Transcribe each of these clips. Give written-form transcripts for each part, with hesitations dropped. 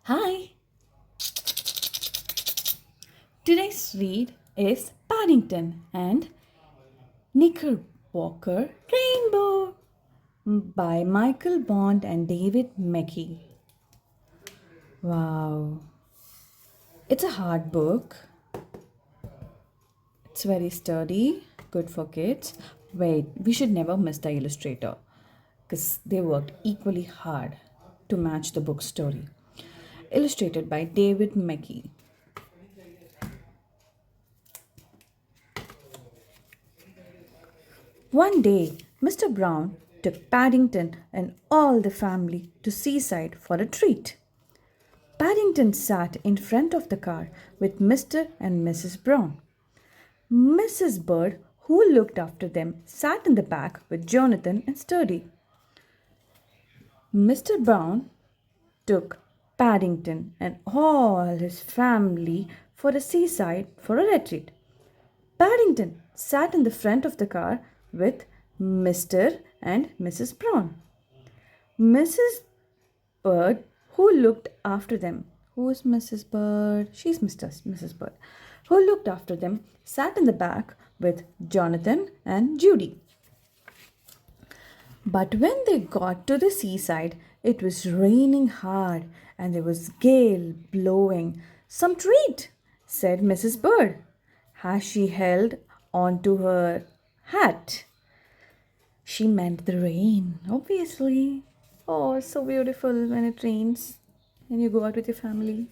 Hi, today's read is Paddington and Knickerbocker Rainbow by Michael Bond and David Mackey. Wow, it's a hard book. It's very sturdy, good for kids. Wait, we should never miss the illustrator because they worked equally hard to match the book story. Illustrated by David Mackey. One day, Mr. Brown took Paddington and all the family to seaside for a treat. Paddington sat in front of the car with Mr. and Mrs. Brown. Mrs. Bird, who looked after them, sat in the back with Jonathan and Sturdy. Mr. Brown took Paddington and all his family for a seaside for a retreat. Paddington sat in the front of the car with Mr. and Mrs. Brown. Mrs. Bird, who looked after them, who is Mrs. Bird? She's Mrs. Bird, who looked after them, sat in the back with Jonathan and Judy. But when they got to the seaside, it was raining hard and there was gale blowing. Some treat, said Mrs. Bird, as she held onto her hat. She meant the rain, obviously. Oh, it's so beautiful when it rains and you go out with your family.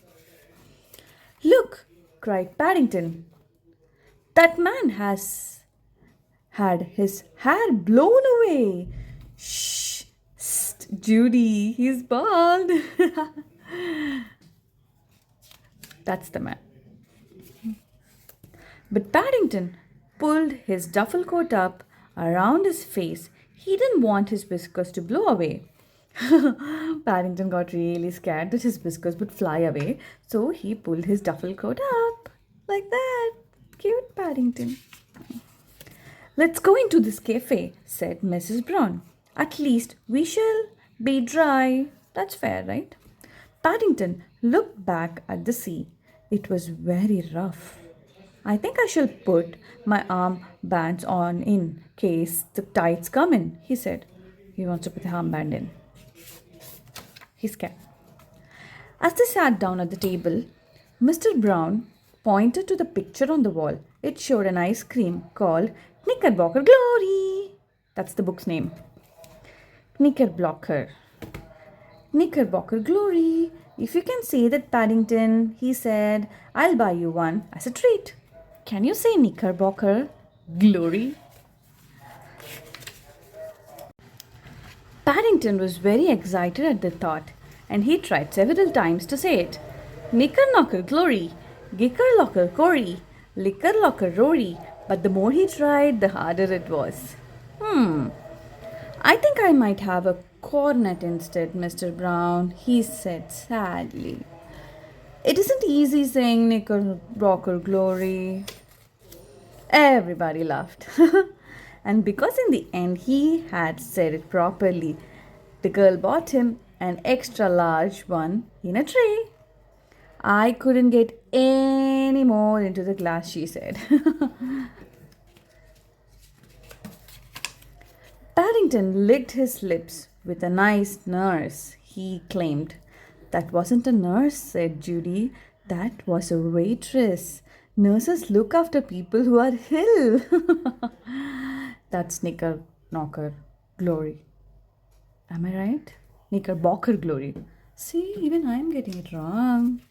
Look, cried Paddington. That man has had his hair blown away. Shh, Judy, he's bald. That's the man. But Paddington pulled his duffel coat up around his face. He didn't want his whiskers to blow away. Paddington got really scared that his whiskers would fly away, so he pulled his duffel coat up like that. Cute Paddington. Let's go into this cafe, said Mrs. Brown. At least we shall be dry. That's fair, right? Paddington looked back at the sea. It was very rough. I think I shall put my armbands on in case the tides come in, he said. He wants to put the armband in. He's scared. As they sat down at the table, Mr. Brown pointed to the picture on the wall. It showed an ice cream called Knickerbocker Glory. That's the book's name. Knickerbocker. Knickerbocker Glory. If you can say that, Paddington, he said, I'll buy you one as a treat. Can you say Knickerbocker Glory? Paddington was very excited at the thought, and he tried several times to say it. Knicker-knocker glory, gicker-locker cory, licker-locker rory. But the more he tried, the harder it was. I think I might have a cornet instead, Mr. Brown, he said sadly. It isn't easy saying Knickerbocker glory. Everybody laughed. And because in the end he had said it properly, the girl bought him an extra large one in a tray. I couldn't get any more into the glass, she said. Paddington licked his lips with a nice nurse, he claimed. That wasn't a nurse, said Judy. That was a waitress. Nurses look after people who are ill. That's Knickerbocker Glory. Am I right? Knickerbocker Glory. See, even I'm getting it wrong.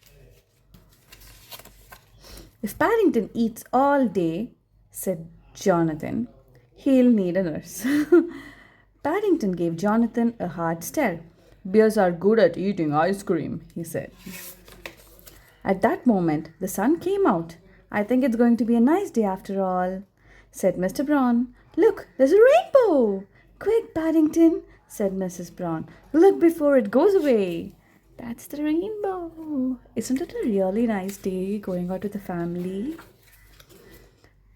If Paddington eats all day, said Jonathan, he'll need a nurse. Paddington gave Jonathan a hard stare. Bears are good at eating ice cream, he said. At that moment, the sun came out. I think it's going to be a nice day after all, said Mr. Brown. Look, there's a rainbow. Quick, Paddington, said Mrs. Brown. Look before it goes away. That's the rainbow. Isn't it a really nice day going out with the family?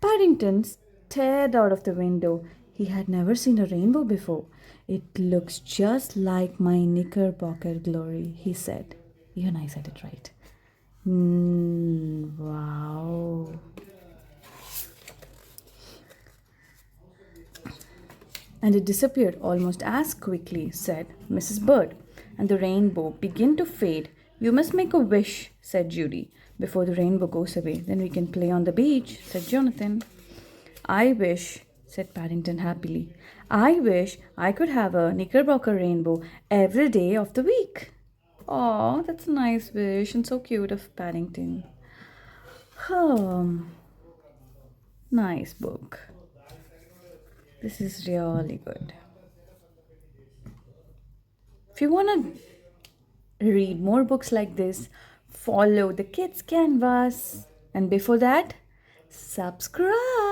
Paddington stared out of the window. He had never seen a rainbow before. It looks just like my Knickerbocker Glory, he said. Even I said it right. Wow. And it disappeared almost as quickly, said Mrs. Bird. And the rainbow began to fade. You must make a wish, said Judy. Before the rainbow goes away, then we can play on the beach, said Jonathan. I wish, said Paddington happily, I wish I could have a knickerbocker rainbow every day of the week. Oh, that's a nice wish and so cute of Paddington. Nice book. This is really good. If you want to read more books like this, follow the Kids Canvas. And before that, subscribe.